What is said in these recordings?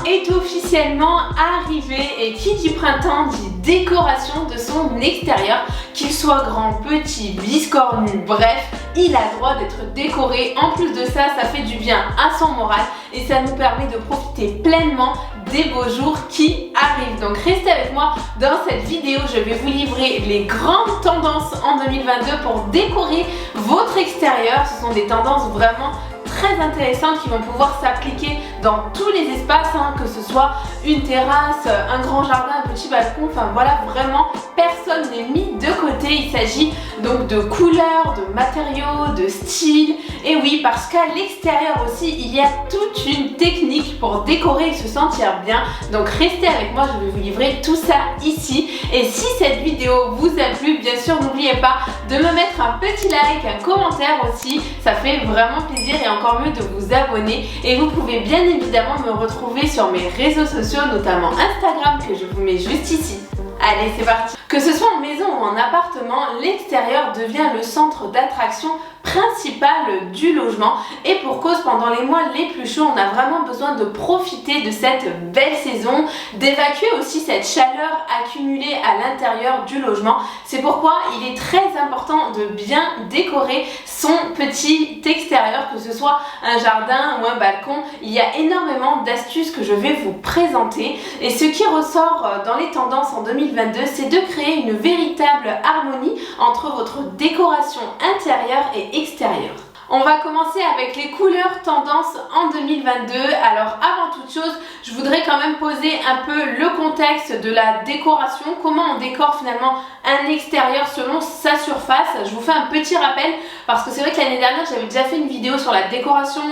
est officiellement arrivé et qui dit printemps dit décoration de son extérieur, qu'il soit grand, petit, biscornu, bref, il a droit d'être décoré. En plus de ça, ça fait du bien à son moral et ça nous permet de profiter pleinement des beaux jours qui arrivent. Donc restez avec moi dans cette vidéo, je vais vous livrer les grandes tendances en 2022 pour décorer votre extérieur. Ce sont des tendances vraiment très intéressantes qui vont pouvoir s'appliquer dans tous les espaces, que ce soit une terrasse, un grand jardin, un petit balcon, enfin voilà, vraiment personne n'est mis de côté. Il s'agit donc de couleurs, de matériaux, de styles, et oui, parce qu'à l'extérieur aussi il y a toute une technique pour décorer et se sentir bien. Donc restez avec moi, je vais vous livrer tout ça ici. Et si cette vidéo vous a plu, bien sûr n'oubliez pas de me mettre un petit like, un commentaire aussi, ça fait vraiment plaisir, et encore mieux de vous abonner. Et vous pouvez bien évidemment me retrouver sur mes réseaux sociaux, notamment Instagram que je vous mets juste ici. Allez, c'est parti! Que ce soit en maison ou en appartement, l'extérieur devient le centre d'attraction principal du logement, et pour cause, pendant les mois les plus chauds, on a vraiment besoin de profiter de cette belle saison, d'évacuer aussi cette chaleur accumulée à l'intérieur du logement. C'est pourquoi il est très important de bien décorer son petit extérieur, que ce soit un jardin ou un balcon. Il y a énormément d'astuces que je vais vous présenter, et ce qui ressort dans les tendances en 2022, c'est de créer une véritable harmonie entre votre décoration intérieure et extérieure. On va commencer avec les couleurs tendances en 2022. Alors avant toute chose, je voudrais quand même poser un peu le contexte de la décoration, comment on décore finalement un extérieur selon sa surface. Je vous fais un petit rappel parce que c'est vrai que l'année dernière j'avais déjà fait une vidéo sur la décoration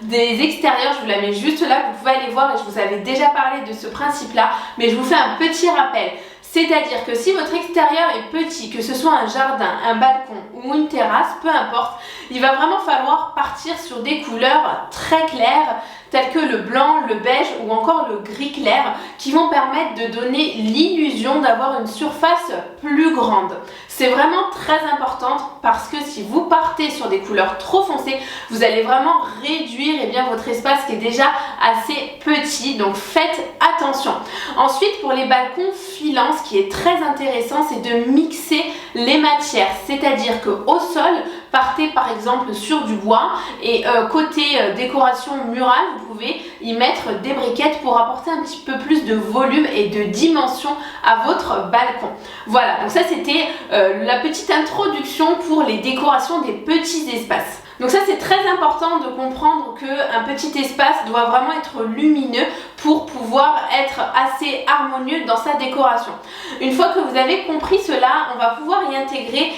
des extérieurs, je vous la mets juste là, vous pouvez aller voir, et je vous avais déjà parlé de ce principe là, mais je vous fais un petit rappel. C'est-à-dire que si votre extérieur est petit, que ce soit un jardin, un balcon ou une terrasse, peu importe, il va vraiment falloir partir sur des couleurs très claires, telles que le blanc, le beige ou encore le gris clair, qui vont permettre de donner l'illusion d'avoir une surface plus grande. C'est vraiment très important parce que si vous partez sur des couleurs trop foncées, vous allez vraiment réduire votre espace qui est déjà assez petit, donc faites attention. Ensuite, pour les balcons filants, ce qui est très intéressant, c'est de mixer les matières, c'est-à-dire qu'au sol, partez par exemple sur du bois, et côté décoration murale, vous pouvez y mettre des briquettes pour apporter un petit peu plus de volume et de dimension à votre balcon. Voilà, donc ça c'était la petite introduction pour les décorations des petits espaces. Donc ça c'est très important de comprendre qu'un petit espace doit vraiment être lumineux pour pouvoir être assez harmonieux dans sa décoration. Une fois que vous avez compris cela, on va pouvoir y intégrer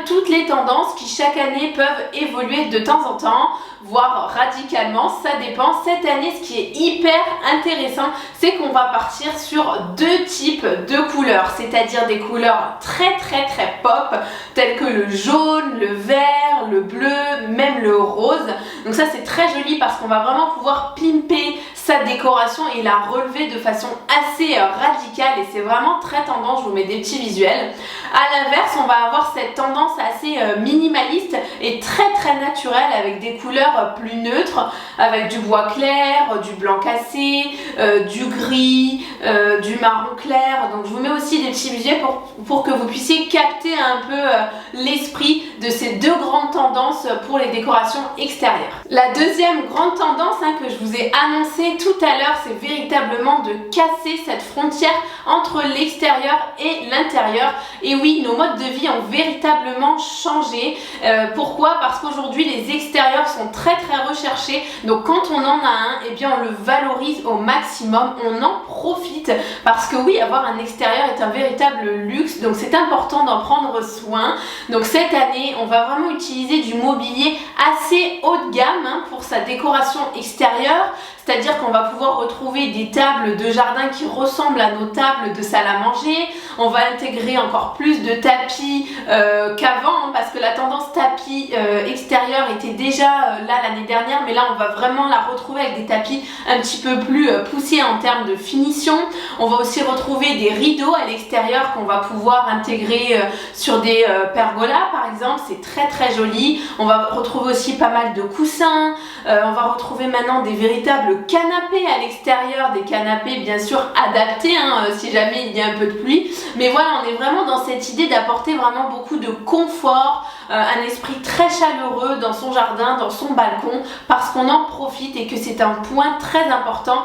toutes les tendances qui chaque année peuvent évoluer de temps en temps, voire radicalement, ça dépend. Cette année, ce qui est hyper intéressant, c'est qu'on va partir sur deux types de couleurs, c'est-à-dire des couleurs très pop, telles que le jaune, le vert, le bleu, même le rose. Donc ça c'est très joli parce qu'on va vraiment pouvoir pimper sa décoration et la relever de façon assez radicale, et c'est vraiment très tendance. Je vous mets des petits visuels. À l'inverse, on va avoir cette tendance assez minimaliste et très naturelle, avec des couleurs plus neutres, avec du bois clair, du blanc cassé, du gris, du marron clair. Donc je vous mets aussi des petits visuels pour que vous puissiez capter un peu l'esprit de ces deux grandes tendances pour les décorations extérieures. La deuxième grande tendance que je vous ai annoncée tout à l'heure, c'est véritablement de casser cette frontière entre l'extérieur et l'intérieur. Et oui, nos modes de vie ont véritablement changé. Pourquoi? Parce qu'aujourd'hui les extérieurs sont très recherchés. Donc quand on en a un, on le valorise au maximum, on en profite, parce que oui, avoir un extérieur est un véritable luxe, donc c'est important d'en prendre soin. Donc cette année, on va vraiment utiliser du mobilier assez haut de gamme pour sa décoration extérieure. C'est-à-dire qu'on va pouvoir retrouver des tables de jardin qui ressemblent à nos tables de salle à manger. On va intégrer encore plus de tapis qu'avant, parce que la tendance tapis extérieur était déjà là l'année dernière, mais là on va vraiment la retrouver avec des tapis un petit peu plus poussés en termes de finition. On va aussi retrouver des rideaux à l'extérieur qu'on va pouvoir intégrer sur des pergolas par exemple, c'est très très joli. On va retrouver aussi pas mal de coussins, on va retrouver maintenant des véritables canapés à l'extérieur, des canapés bien sûr adaptés si jamais il y a un peu de pluie, mais voilà, on est vraiment dans cette idée d'apporter vraiment beaucoup de confort, un esprit très chaleureux dans son jardin, dans son balcon, parce qu'on en profite et que c'est un point très important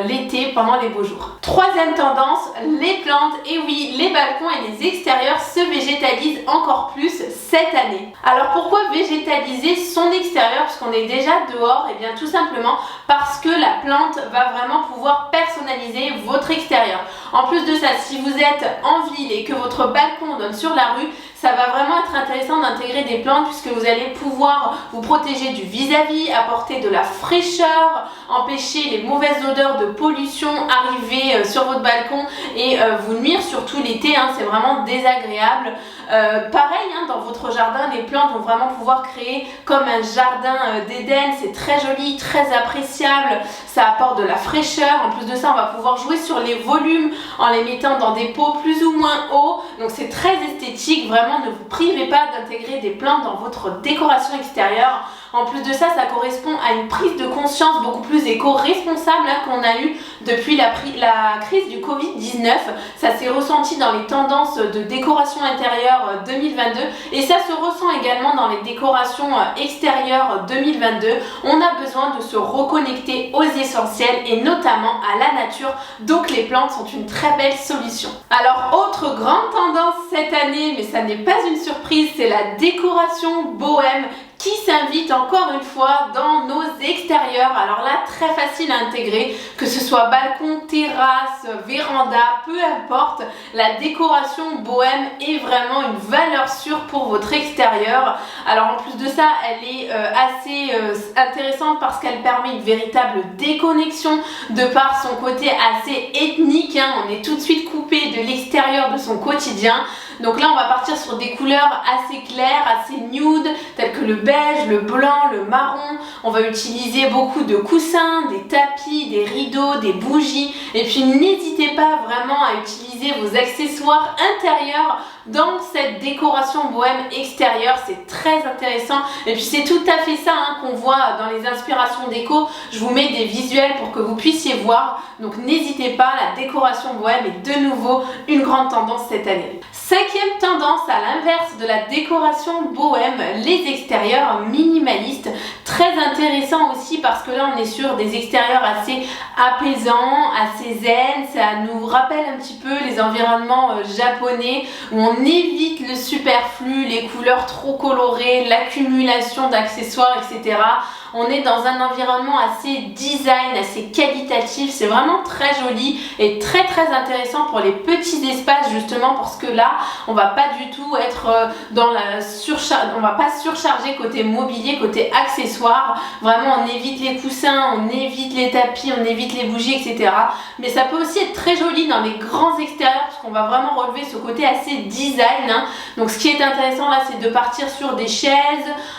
l'été pendant les beaux jours. Troisième tendance, les plantes. Et oui, les balcons et les extérieurs se végétalisent encore plus cette année. Alors pourquoi végétaliser son extérieur puisqu'on est déjà dehors? Et bien tout simplement parce que la plante va vraiment pouvoir personnaliser votre extérieur. En plus de ça, si vous êtes en ville et que votre balcon donne sur la rue, ça va vraiment être intéressant d'intégrer des plantes puisque vous allez pouvoir vous protéger du vis-à-vis, apporter de la fraîcheur, empêcher les mauvaises odeurs de pollution arriver sur votre balcon et vous nuire surtout l'été, c'est vraiment désagréable. Pareil, dans votre jardin, les plantes vont vraiment pouvoir créer comme un jardin d'Éden, c'est très joli, très appréciable, ça apporte de la fraîcheur. En plus de ça, on va pouvoir jouer sur les volumes en les mettant dans des pots plus ou moins hauts, donc c'est très esthétique. Vraiment, ne vous privez pas d'intégrer des plantes dans votre décoration extérieure. En plus de ça, ça correspond à une prise de conscience beaucoup plus éco-responsable qu'on a eu depuis la crise du Covid-19. Ça s'est ressenti dans les tendances de décoration intérieure 2022 et ça se ressent également dans les décorations extérieures 2022. On a besoin de se reconnecter aux essentiels et notamment à la nature, donc les plantes sont une très belle solution. Alors, autre grande tendance cette année, mais ça n'est pas une surprise, c'est la décoration bohème qui s'invite encore une fois dans nos extérieurs. Alors là, très facile à intégrer, que ce soit balcon, terrasse, véranda, peu importe, la décoration bohème est vraiment une valeur sûre pour votre extérieur. Alors en plus de ça, elle est assez intéressante parce qu'elle permet une véritable déconnexion de par son côté assez ethnique, on est tout de suite coupé de l'extérieur de son quotidien. Donc là, on va partir sur des couleurs assez claires, assez nude, telles que le beige, le blanc, le marron. On va utiliser beaucoup de coussins, des tapis, des rideaux, des bougies. Et puis n'hésitez pas vraiment à utiliser vos accessoires intérieurs dans cette décoration bohème extérieure, c'est très intéressant. Et puis c'est tout à fait ça qu'on voit dans les inspirations déco. Je vous mets des visuels pour que vous puissiez voir. Donc n'hésitez pas, la décoration bohème est de nouveau une grande tendance cette année. Cinquième tendance, à l'inverse de la décoration bohème, les extérieurs minimalistes. Très intéressant aussi parce que là on est sur des extérieurs assez apaisants, assez zen. Ça nous rappelle un petit peu les environnements japonais où on évite le superflu, les couleurs trop colorées, l'accumulation d'accessoires, etc. On est dans un environnement assez design, assez qualitatif, c'est vraiment très joli et très très intéressant pour les petits espaces justement parce que là on va pas du tout être dans la surcharge, on va pas surcharger côté mobilier, côté accessoires. Vraiment on évite les coussins, on évite les tapis, on évite les bougies, etc. Mais ça peut aussi être très joli dans les grands extérieurs parce qu'on va vraiment relever ce côté assez design. Donc ce qui est intéressant là, c'est de partir sur des chaises,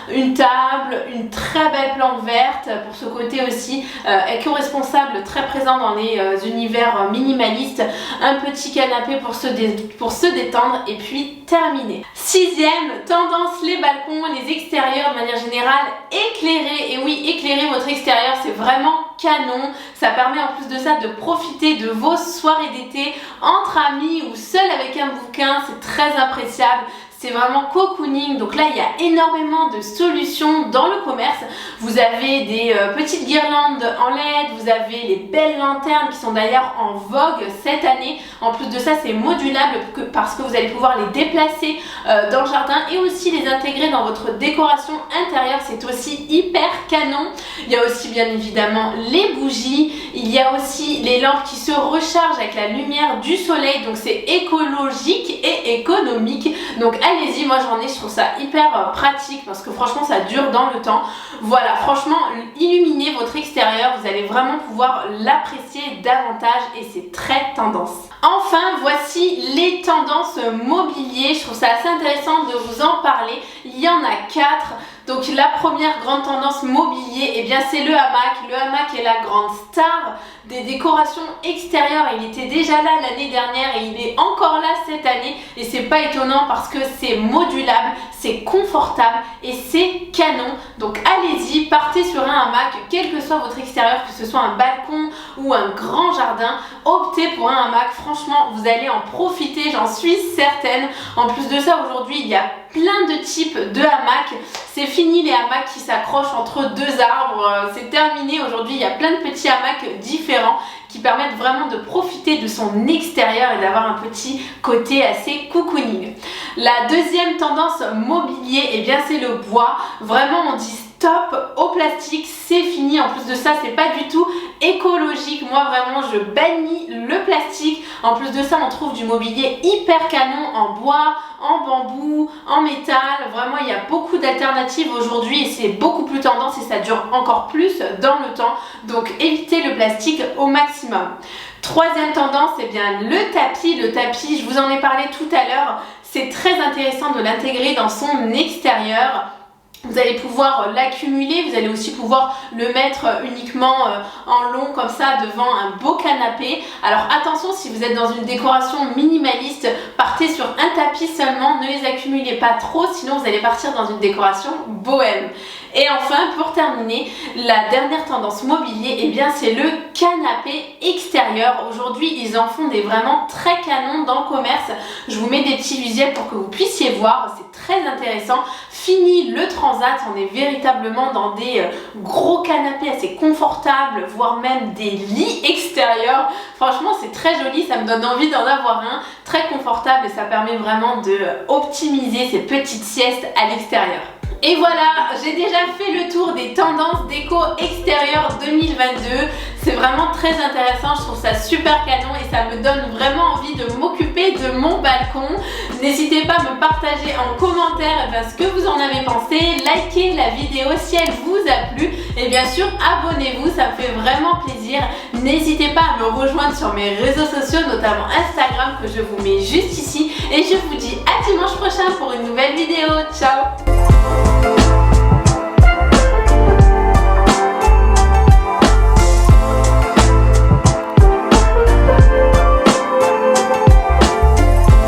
une table, une très belle plante verte pour ce côté aussi éco-responsable très présent dans les univers minimalistes, un petit canapé pour se détendre et puis terminer. Sixième tendance, les balcons, les extérieurs de manière générale, éclairer. Et oui, éclairer votre extérieur, c'est vraiment canon. Ça permet en plus de ça de profiter de vos soirées d'été entre amis ou seul avec un bouquin, c'est très appréciable. C'est vraiment cocooning, donc là il y a énormément de solutions dans le commerce. Vous avez des petites guirlandes en LED, vous avez les belles lanternes qui sont d'ailleurs en vogue cette année. En plus de ça, c'est modulable parce que vous allez pouvoir les déplacer dans le jardin et aussi les intégrer dans votre décoration intérieure. C'est aussi hyper canon. Il y a aussi bien évidemment les bougies, il y a aussi les lampes qui se rechargent avec la lumière du soleil, donc c'est écologique et économique. Donc allez-y, moi j'en ai, je trouve ça hyper pratique parce que franchement ça dure dans le temps. Voilà, franchement, illuminez votre extérieur, vous allez vraiment pouvoir l'apprécier davantage et c'est très tendance. Enfin, voici les tendances mobilier. Je trouve ça assez intéressant de vous en parler. Il y en a 4. Donc la première grande tendance mobilier, eh bien c'est le hamac. Le hamac est la grande star des décorations extérieures. Il était déjà là l'année dernière et il est encore là cette année. Et c'est pas étonnant parce que c'est modulable, c'est confortable et c'est canon. Donc allez-y, partez sur un hamac, quel que soit votre extérieur, que ce soit un balcon ou un grand jardin, optez pour un hamac. Franchement, vous allez en profiter, j'en suis certaine. En plus de ça, aujourd'hui, il y a plein de types de hamacs. C'est fini les hamacs qui s'accrochent entre deux arbres, c'est terminé. Aujourd'hui, il y a plein de petits hamacs différents qui permettent vraiment de profiter de son extérieur et d'avoir un petit côté assez cocooning. La deuxième tendance mobilier, eh bien c'est le bois. Vraiment, on dit stop au plastique, c'est fini. En plus de ça, c'est pas du tout écologique. Moi vraiment, je bannis le plastique. En plus de ça, on trouve du mobilier hyper canon en bois, en bambou, en métal. Vraiment, il y a beaucoup d'alternatives aujourd'hui et c'est beaucoup plus tendance et ça dure encore plus dans le temps. Donc évitez le plastique au maximum. Troisième tendance, eh bien le tapis. Le tapis, je vous en ai parlé tout à l'heure, c'est très intéressant de l'intégrer dans son extérieur. Vous allez pouvoir l'accumuler, vous allez aussi pouvoir le mettre uniquement en long comme ça devant un beau canapé. Alors attention, si vous êtes dans une décoration minimaliste, partez sur un tapis seulement, ne les accumulez pas trop, sinon vous allez partir dans une décoration bohème. Et enfin, pour terminer, la dernière tendance mobilier, eh bien c'est le canapé extérieur. Aujourd'hui, ils en font des vraiment très canons dans le commerce. Je vous mets des petits visuels pour que vous puissiez voir, c'est très intéressant. Fini le transat, on est véritablement dans des gros canapés assez confortables, voire même des lits extérieurs. Franchement, c'est très joli, ça me donne envie d'en avoir un, très confortable et ça permet vraiment de optimiser ces petites siestes à l'extérieur. Et voilà, j'ai déjà fait le tour des tendances déco extérieure 2022. C'est vraiment très intéressant, je trouve ça super canon et ça me donne vraiment envie de m'occuper de mon balcon. N'hésitez pas à me partager en commentaire ce que vous en avez pensé. Likez la vidéo si elle vous a plu et bien sûr abonnez-vous, ça me fait vraiment plaisir. N'hésitez pas à me rejoindre sur mes réseaux sociaux, notamment Instagram que je vous mets juste ici. Et je vous dis à dimanche prochain pour une nouvelle vidéo. Ciao!